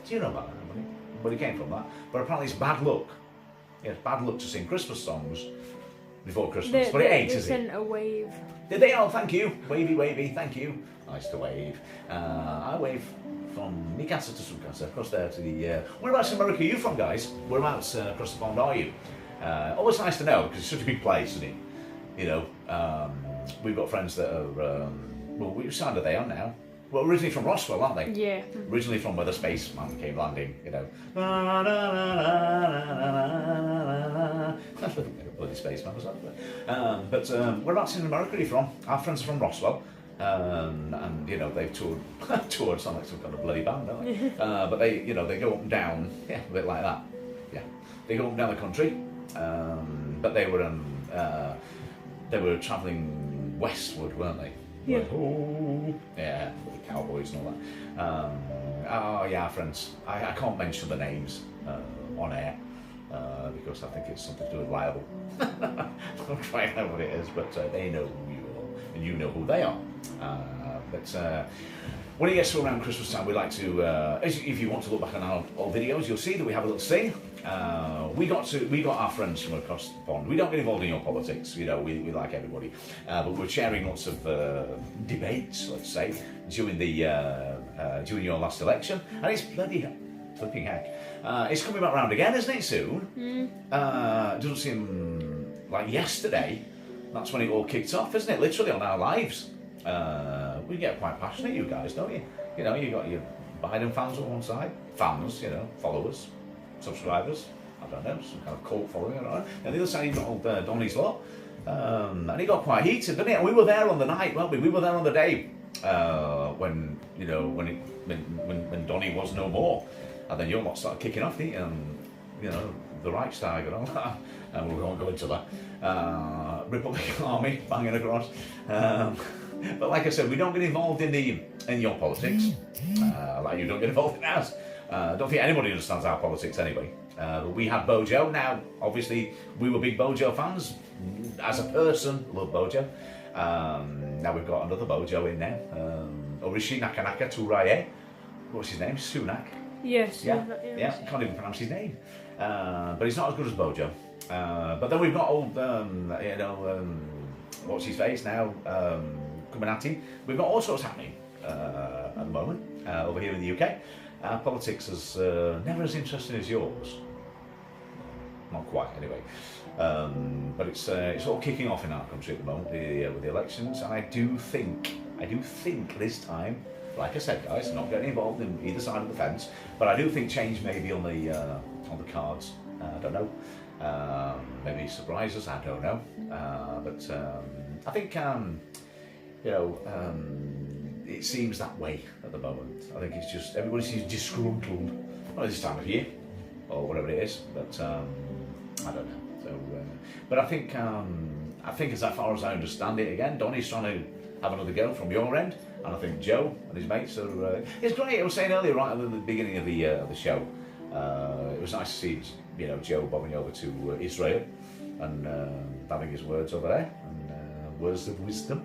Do you know about that? But it came from that. But apparently it's bad luck. Yeah, it's bad luck to sing Christmas songs before Christmas, but it ain't, they is it? sent a wave. Did they? Oh, thank you. Wavy, wavy, thank you. Nice to wave. I wave from Mikasa to Sukasa, across there to the... whereabouts in America are you from, guys? Whereabouts across the pond are you? Always nice to know, because it's such a big place, isn't it? You know, we've got friends that are... well, which side are they on now? Well, originally from Roswell, aren't they? Yeah. Originally from where the spaceman came landing, you know. Bloody spaceman was that? But whereabouts in America are you from? Our friends are from Roswell. And you know, they've toured sound like some kind of bloody band, don't they? But they, you know, they go up and down, yeah, a bit like that. Yeah. They go up and down the country. But they were travelling westward, weren't they? Yeah. Like, oh, yeah, with the cowboys and all that. Oh yeah, friends. I can't mention the names on air because I think it's something to do with liable. I'm trying out what it is, but they know who you are, and you know who they are. But when it gets to around Christmas time, we like to, if you want to look back on our old videos, you'll see that we have a little sing. We got our friends from across the pond. We don't get involved in your politics, you know. We like everybody, but we're sharing lots of debates, let's say, during your last election, and it's bloody flipping heck. It's coming back round again, isn't it? Soon. It doesn't seem like yesterday. That's when it all kicked off, isn't it? Literally on our lives. We get quite passionate, you guys, don't you? You know, you got your Biden fans on one side, fans, you know, followers, subscribers, I don't know, some kind of cult following, I don't know. And the other side, you've got old Donny's lot. And it got quite heated, didn't it? And we were there on the night, weren't we? We were there on the day when, you know, when Donny was no more. And then your lot started kicking off, didn't you? And, you know, the Reichstag and all that. And we won't go into that. Republican Army banging across. But like I said, we don't get involved in your politics, like you don't get involved in ours. Don't think anybody understands our politics anyway. But we had Bojo. Now, obviously, we were big Bojo fans. As a person, love Bojo. Now we've got another Bojo in there. Orishi Nakanaka Turaye. What's his name? Sunak. Yes. Yeah. Can't even pronounce his name. But he's not as good as Bojo. But then we've got old, what's his face now? Kumanati. We've got all sorts happening at the moment over here in the UK. Our politics is never as interesting as yours. Not quite, anyway. But it's all kicking off in our country at the moment with the elections, and I do think this time, like I said, guys, not getting involved in either side of the fence, but I do think change may be on the cards. I don't know. Maybe surprise us. I don't know. But I think it seems that way at the moment. I think it's just everybody seems disgruntled. Well, this time of year or whatever it is, but I don't know. So, but I think as far as I understand it, again, Donny's trying to have another go from your end, and I think Joe and his mates are. It's great. I was saying earlier, right at the beginning of the show, it was nice to see Joe bobbing over to Israel and having his words over there and words of wisdom.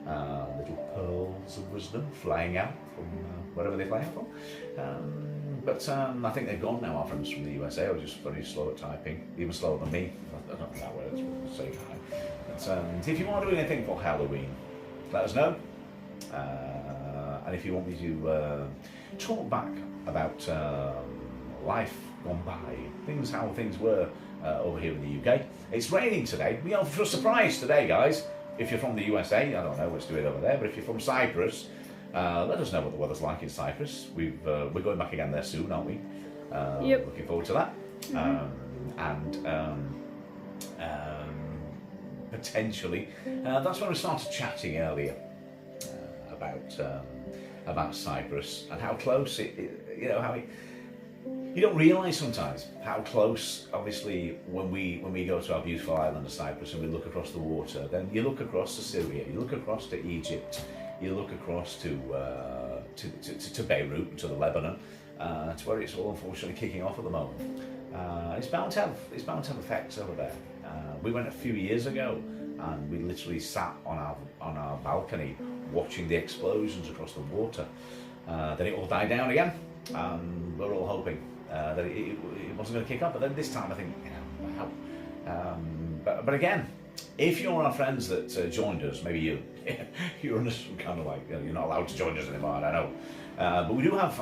Little pearls of wisdom flying out from wherever they fly out from. But I think they've gone now, our friends from the USA are just very slow at typing, even slower than me. I don't know how words, but say hi. But if you want to do anything for Halloween, let us know. And if you want me to talk back about life gone by, how things were over here in the UK. It's raining today. We are for a surprise today, guys. If you're from the USA, I don't know what's doing over there, but if you're from Cyprus, let us know what the weather's like in Cyprus. We're going back again there soon, aren't we? Yep. Looking forward to that. Potentially, that's when we started chatting earlier about Cyprus and how close how it. You don't realise sometimes how close, obviously, when we go to our beautiful island of Cyprus and we look across the water, then you look across to Syria, you look across to Egypt, you look across to Beirut, to the Lebanon, to where it's all unfortunately kicking off at the moment. It's bound to have effects over there. We went a few years ago and we literally sat on our balcony watching the explosions across the water. Then it all died down again. We're all hoping that it wasn't going to kick up, but then this time I think, wow. But again, if you're our friends that joined us, maybe you're in some kind of like, you're not allowed to join us anymore, I don't know. But we do have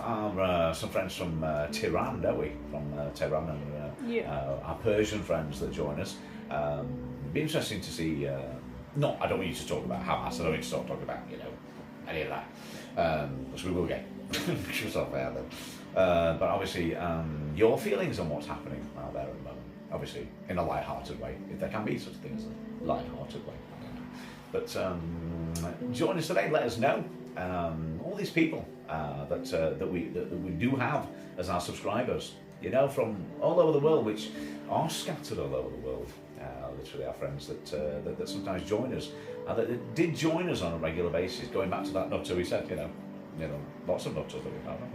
some friends from Tehran, don't we? From Tehran and our Persian friends that join us. It'd be interesting to see. I don't want you to talk about Hamas. I don't want you to talk about any of that, because we will get yourself out there. But obviously, your feelings on what's happening out there at the moment. Obviously, in a light-hearted way, if there can be such things, a light-hearted way. I don't know. But join us today. Let us know. All these people that we do have as our subscribers, from all over the world, which are scattered all over the world. Literally, our friends that sometimes join us, that did join us on a regular basis. Going back to that nutter we said, lots of nutters that we've had, haven't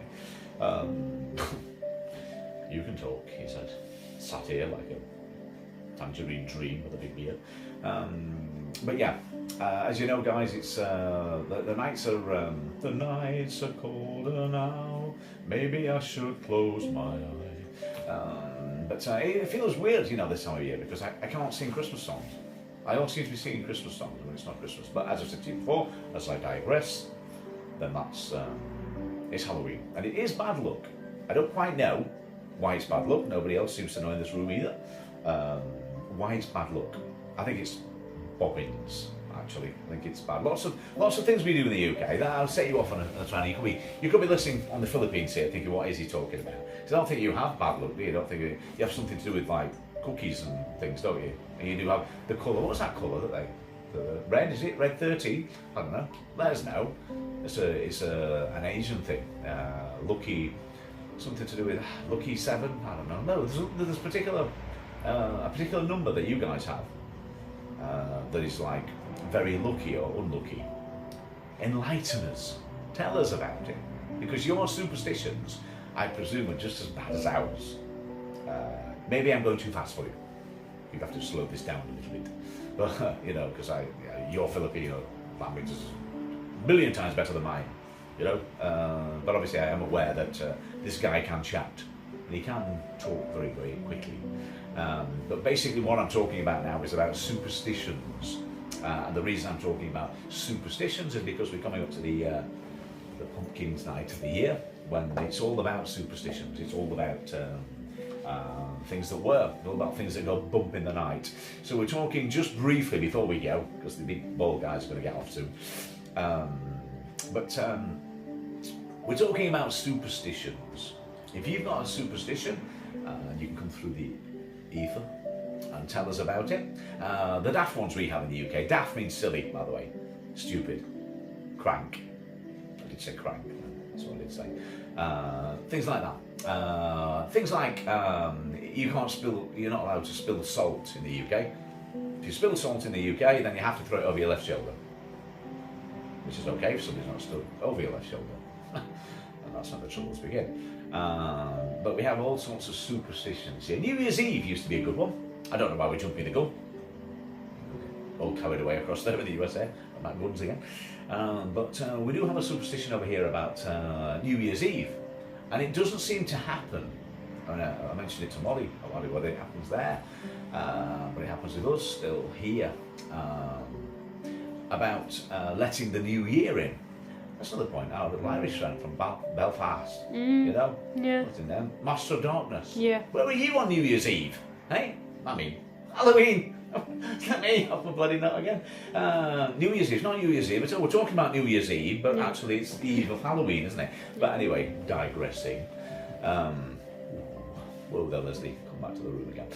we? You can talk, he said. Sat here like a tangerine dream with a big beard. But yeah, as you know, guys, it's the nights are colder now. Maybe I should close my eye. But it feels weird, this time of year, because I can't sing Christmas songs. I don't seem to be singing Christmas songs when it's not Christmas. But as I said to you before, as I digress, then that's it's Halloween, and it is bad luck. I don't quite know why it's bad luck. Nobody else seems to know in this room either. Why it's bad luck? I think it's bobbins. Actually, I think it's bad. Lots of things we do in the UK. That'll set you off on a train. You could be listening on the Philippines here, thinking, what is he talking about? Because I don't think you have bad luck, do you? I don't think you have something to do with like cookies and things, don't you? And you do have the colour. What's that colour that they? The red, is it red 13? I don't know. Let us know. It's an Asian thing. Lucky, something to do with lucky 7. I don't know. No, there's a particular number that you guys have that is like very lucky or unlucky. Enlighten us. Tell us about it, because your superstitions, I presume, are just as bad as ours. Maybe I'm going too fast for you. You have to slow this down a little bit. But because your Filipino language is a million times better than mine. But obviously I am aware that this guy can chat and he can talk very, very quickly. But basically what I'm talking about now is about superstitions. And the reason I'm talking about superstitions is because we're coming up to the pumpkins night of the year, when it's all about superstitions. It's all about things that work, all about things that go bump in the night. So we're talking just briefly before we go, because the big bald guys are going to get off soon. But we're talking about superstitions. If you've got a superstition, you can come through the ether and tell us about it. The daft ones we have in the UK. Daft means silly, by the way. Stupid. Crank. I did say crank. That's what I did say. Things like that. Things like you're not allowed to spill salt in the UK. If you spill salt in the UK, then you have to throw it over your left shoulder. Which is okay if somebody's not stood over your left shoulder. And that's not the troubles begin. But we have all sorts of superstitions here. New Year's Eve used to be a good one. I don't know why we're jumping the gun. All carried away across there in the USA. About guns again. But we do have a superstition over here about New Year's Eve. And it doesn't seem to happen. I mentioned it to Molly. I wonder whether it happens there. But it happens with us still here. About letting the new year in. That's another point. Our little Irish friend from Belfast. Yeah. What's in there? Master of Darkness. Yeah. Where were you on New Year's Eve? Hey? I mean, Halloween. Let me off my bloody nut again. New Year's Eve. It's not New Year's Eve. We're talking about New Year's Eve, but actually it's the eve of Halloween, isn't it? But anyway, digressing. Whoa there, Leslie. Come back to the room again.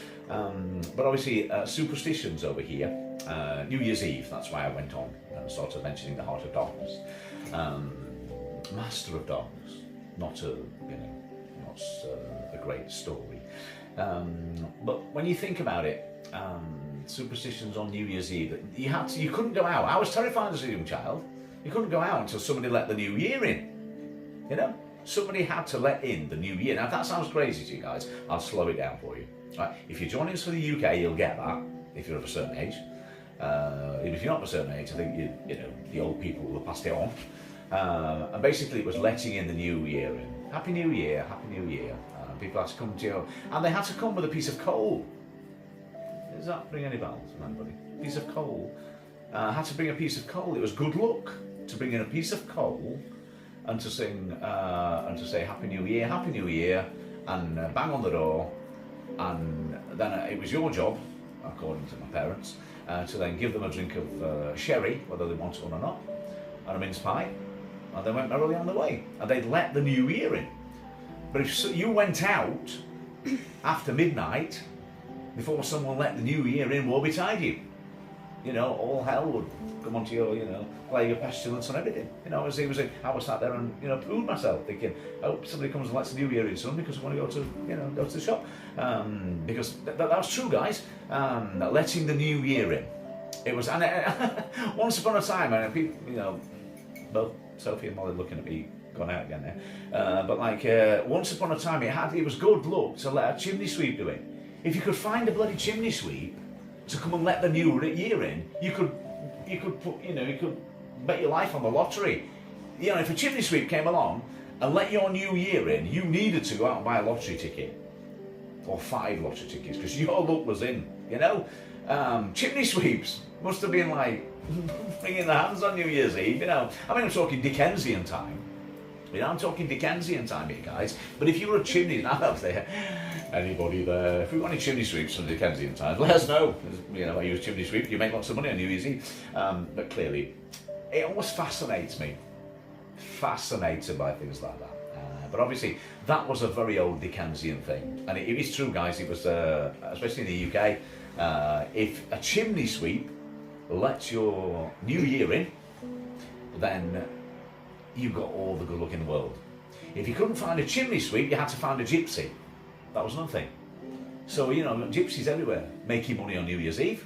But obviously, superstitions over here. New Year's Eve, that's why I went on and sort of mentioning the Heart of Darkness. Master of Darkness, not a great story. But when you think about it, superstitions on New Year's Eve, you couldn't go out. I was terrified as a young child. You couldn't go out until somebody let the new year in. Somebody had to let in the new year. Now, if that sounds crazy to you guys, I'll slow it down for you. Right? If you're joining us for the UK, you'll get that if you're of a certain age. Even if you're not of a certain age, I think the old people will have passed it on. And basically, it was letting in the new year in. Happy New Year, Happy New Year. People had to come to you, and they had to come with a piece of coal. Does that bring any bells to anybody? Piece of coal. Had to bring a piece of coal. It was good luck to bring in a piece of coal and to sing and to say Happy New Year, and bang on the door, and then it was your job, according to my parents, to then give them a drink of sherry, whether they wanted one or not, and a mince pie, and they went merrily on their way, and they'd let the new year in. But if you went out after midnight, before someone let the new year in, woe betide you. You know, all hell would come onto your, plague of pestilence and everything. I was sat there and, pooed myself, thinking, I hope somebody comes and lets the new year in soon because I want to go to, go to the shop. Because that was true, guys. Letting the new year in. It was, and once upon a time, and people, both Sophie and Molly looking at me, gone out again there. But once upon a time, it was good luck to let a chimney sweep do it. If you could find a bloody chimney sweep to come and let the new year in, you could bet your life on the lottery. If a chimney sweep came along and let your new year in, you needed to go out and buy a lottery ticket, or 5 lottery tickets, because your luck was in. Chimney sweeps must have been like bringing the hands on New Year's Eve. I'm talking Dickensian time. I'm talking Dickensian time here, guys. But if you were a chimney, out there, anybody there, if we've got any chimney sweeps from Dickensian times, let us know. I use chimney sweep, you make lots of money on New Year's Eve. But clearly, it always fascinates me. Fascinated by things like that. But obviously, that was a very old Dickensian thing. And it is true, guys, it was, especially in the UK, if a chimney sweep lets your new year in, then you got all the good luck in the world. If you couldn't find a chimney sweep, you had to find a gypsy. That was another thing. So, gypsies everywhere making money on New Year's Eve.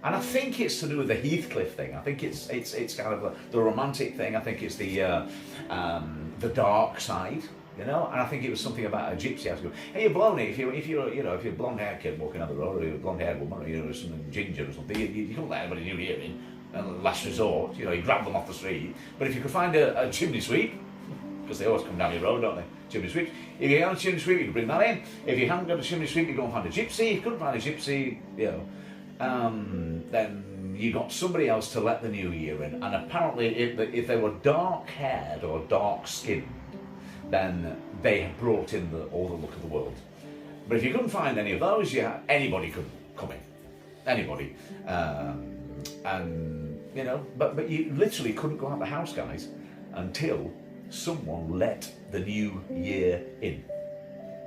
And I think it's to do with the Heathcliff thing. I think it's kind of the romantic thing. I think it's the dark side, And I think it was something about a gypsy. I have to go, hey, you're blonde. If you're a blonde haired kid walking down the road, or you're a blonde haired woman, or something ginger or something, you can't let anybody New Year in. And last resort, you grab them off the street. But if you could find a chimney sweep, because they always come down your road, don't they? Chimney sweeps. If you had a chimney sweep, you could bring that in. If you hadn't got a chimney sweep, you go and find a gypsy. If you couldn't find a gypsy, then you got somebody else to let the new year in. And apparently, if they were dark-haired or dark-skinned, then they had brought in all the luck of the world. But if you couldn't find any of those, anybody could come in. Anybody. But you literally couldn't go out the house, guys, until someone let the new year in.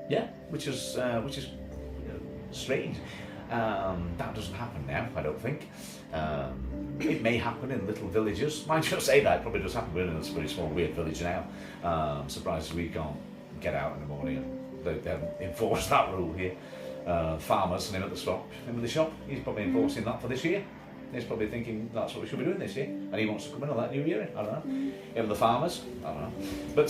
Yeah, which is strange. That doesn't happen now, I don't think. It may happen in little villages. Mind you, say that, it probably does happen. We're in a very small, weird village now. Surprised we can't get out in the morning. They haven't enforced that rule here. Farmers and him at the shop, he's probably enforcing that for this year. He's probably thinking that's what we should be doing this year, and he wants to come in and let New Year in. I don't know. Even the farmers, I don't know. But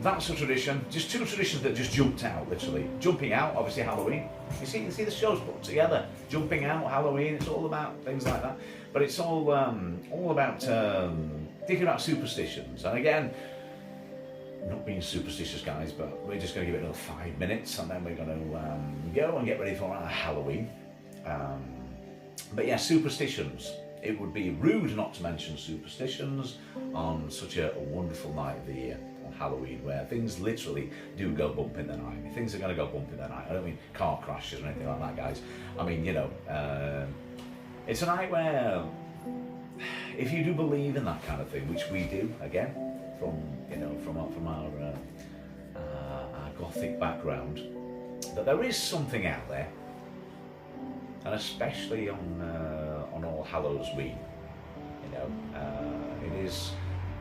that's a tradition. Just 2 traditions that just jumped out, literally. Jumping out, obviously Halloween. You see the shows put together. Jumping out, Halloween. It's all about things like that. But it's all about thinking about superstitions. And again, not being superstitious, guys, but we're just going to give it another 5 minutes, and then we're going to go and get ready for our Halloween. But yeah, superstitions. It would be rude not to mention superstitions on such a wonderful night of the year, on Halloween, where things literally do go bump in the night. I mean, things are going to go bump in the night. I don't mean car crashes or anything like that, guys. I mean, it's a night where, if you do believe in that kind of thing, which we do, again, from our Gothic background, that there is something out there. And especially on All Hallows Week, it is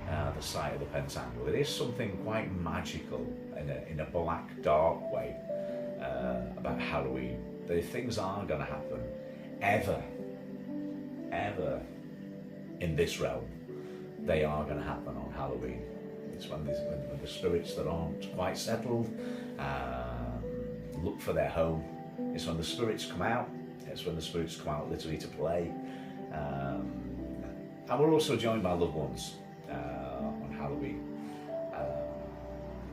the site of the Pentangle. It is something quite magical in a black, dark way about Halloween. The things aren't going to happen ever in this realm. They are going to happen on Halloween. It's when the spirits that aren't quite settled look for their home. It's when the spirits come out. It's when the spirits come out literally to play. And we're also joined by loved ones on Halloween.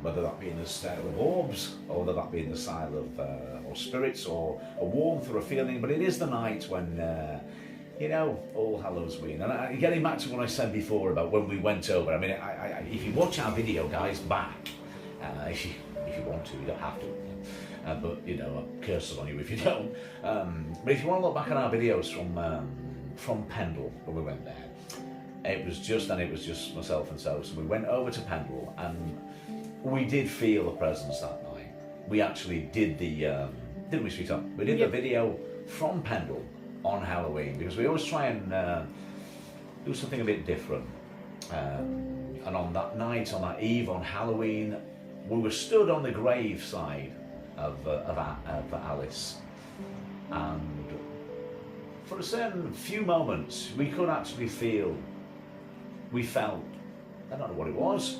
whether that be in the style of orbs, or whether that be in the style of or spirits, or a warmth or a feeling. But it is the night when, you know, All Hallows Eve. And getting back to what I said before about when we went over, I mean, if you watch our video, guys, back, if you want to, you don't have to. But, you know, I'll curse on you if you don't. But if you want to look back at our videos from Pendle, when we went there, it was just myself and so we went over to Pendle, and we did feel the presence that night. We actually did the, didn't we, sweetheart? We did the video from Pendle on Halloween, because we always try and do something a bit different. And on that night, on that eve, on Halloween, we were stood on the grave side of Alice, and for a certain few moments we could actually felt, I don't know what it was,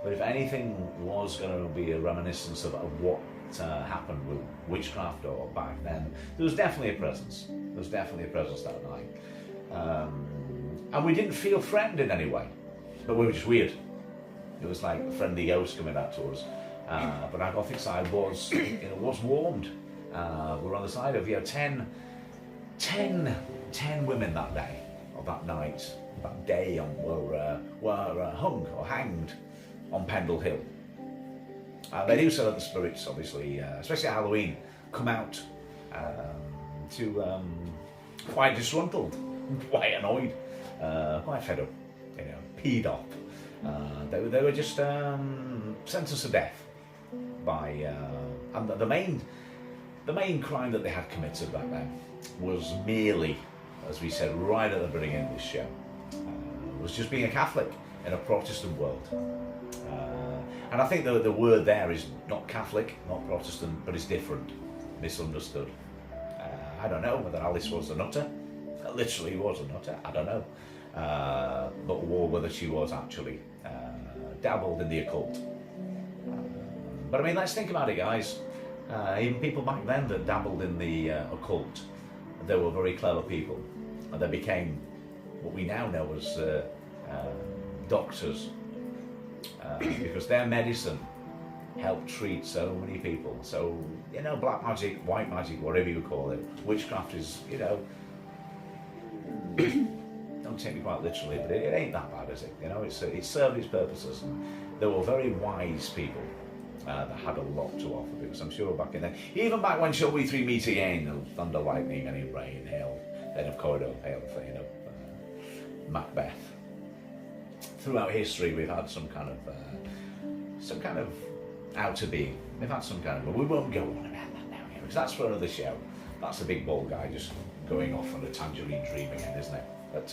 but if anything was going to be a reminiscence of what happened with witchcraft or back then, there was definitely a presence. There was definitely a presence that night, and we didn't feel threatened in any way, but we were just weird. It was like a friendly ghost coming back to us. But our Gothic side was, was warmed. We were on the side of 10 women that day, or that night, that day, were hung or hanged on Pendle Hill. They do so that the spirits, obviously, especially at Halloween, come out to quite disgruntled, quite annoyed, quite fed up, peed off. They were just sentenced to death by, and the main crime that they had committed back then was merely, as we said right at the beginning of this show, was just being a Catholic in a Protestant world. And I think the word there is not Catholic, not Protestant, but it's different, misunderstood. I don't know whether Alice was a nutter, literally was a nutter, I don't know. But whether she was actually dabbled in the occult. But I mean, let's think about it, guys. Even people back then that dabbled in the occult, they were very clever people. And they became what we now know as doctors, because their medicine helped treat so many people. So, black magic, white magic, whatever you call it, witchcraft is, don't take me quite literally, but it ain't that bad, is it? It served its purposes. And there were very wise people that had a lot to offer, because I'm sure back in then, even back when shall we three meet again, thunder, lightning, and rain, hail, then of corridor, hail, Macbeth. Throughout history, we've had some kind of outer being. We've had some kind of, but we won't go on about that now, because that's for another show. That's a big bald guy just going off on a tangerine dream again, isn't it? But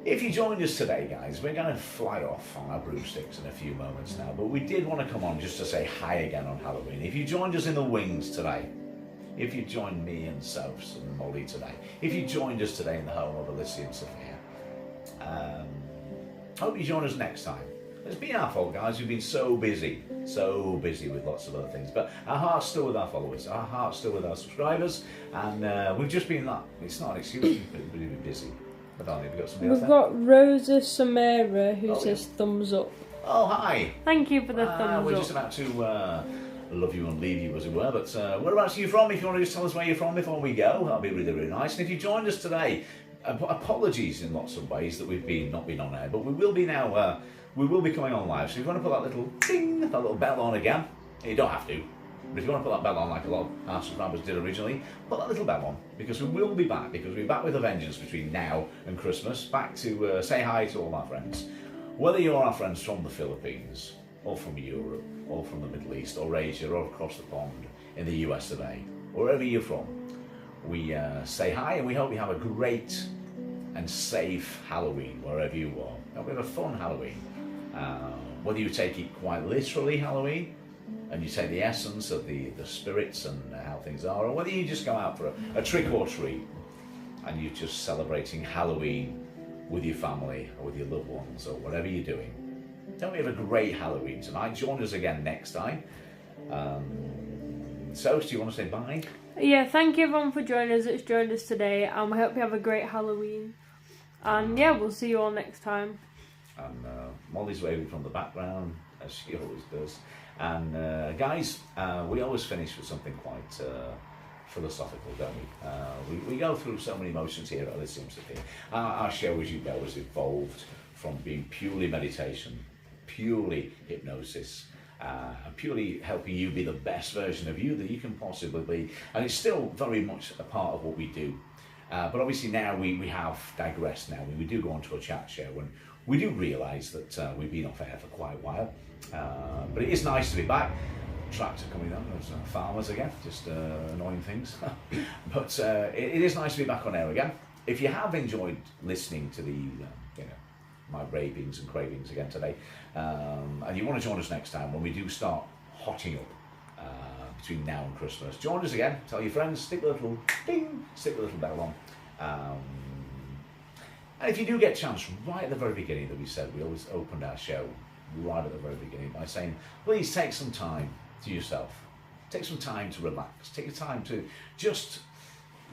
if you joined us today, guys, we're going to fly off on our broomsticks in a few moments now, but we did want to come on just to say hi again on Halloween. If you joined us in the wings today, if you joined me and Sophs and Molly today, if you joined us today in the home of Alicia and Sophia, hope you join us next time. It's been our fault, guys. We've been so busy with lots of other things. But our heart's still with our followers. Our heart's still with our subscribers. And we've just been that. It's not an excuse. We've been busy. I don't know if we've got somebody else. We've got Rosa Samara who says thumbs up. Oh, hi. Thank you for the thumbs up. We're just about to love you and leave you, as it were. But whereabouts are you from? If you want to just tell us where you're from before we go, that'll be really, really nice. And if you joined us today, apologies in lots of ways that we've not been on air, but we will be now. We will be coming on live. So if you want to put that little ding, that little bell on again, you don't have to. But if you want to put that bell on like a lot of our subscribers did originally, put that little bell on, because we will be back, because we're back with a vengeance between now and Christmas, back to say hi to all our friends. Whether you're our friends from the Philippines, or from Europe, or from the Middle East, or Asia, or across the pond in the US of A, wherever you're from, we say hi, and we hope you have a great and safe Halloween wherever you are. Hope you have a fun Halloween. Whether you take it quite literally, Halloween, and you take the essence of the spirits and how things are, or whether you just go out for a trick or treat and you're just celebrating Halloween with your family or with your loved ones or whatever you're doing. Don't we have a great Halloween tonight? Join us again next time. So, do you want to say bye? Yeah, thank you everyone for joining us. It's joined us today, and we hope you have a great Halloween. And yeah, we'll see you all next time. And Molly's waving from the background, as she always does. And guys, we always finish with something quite philosophical, don't we? We go through so many emotions here at Elysium City. Our show, as you know, has evolved from being purely meditation, purely hypnosis, and purely helping you be the best version of you that you can possibly be. And it's still very much a part of what we do. But obviously now we have digressed now. We do go on to a chat show, and we do realise that we've been off air for quite a while. But it is nice to be back. Tractor coming on, there's farmers again, just annoying things. But it is nice to be back on air again. If you have enjoyed listening to the, my ravings and cravings again today, and you want to join us next time when we do start hotting up between now and Christmas, join us again, tell your friends, stick the little ding, stick the little bell on. And if you do get a chance, right at the very beginning that we said, we always opened our show right at the very beginning by saying, please take some time to yourself. Take some time to relax. Take your time to just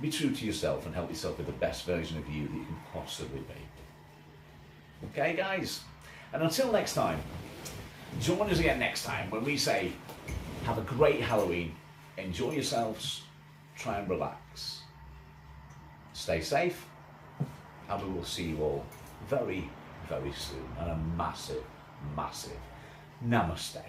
be true to yourself and help yourself with the best version of you that you can possibly be. Okay, guys? And until next time, join us again next time when we say, have a great Halloween, enjoy yourselves, try and relax. Stay safe, and we will see you all very, very soon. And a massive, massive namaste.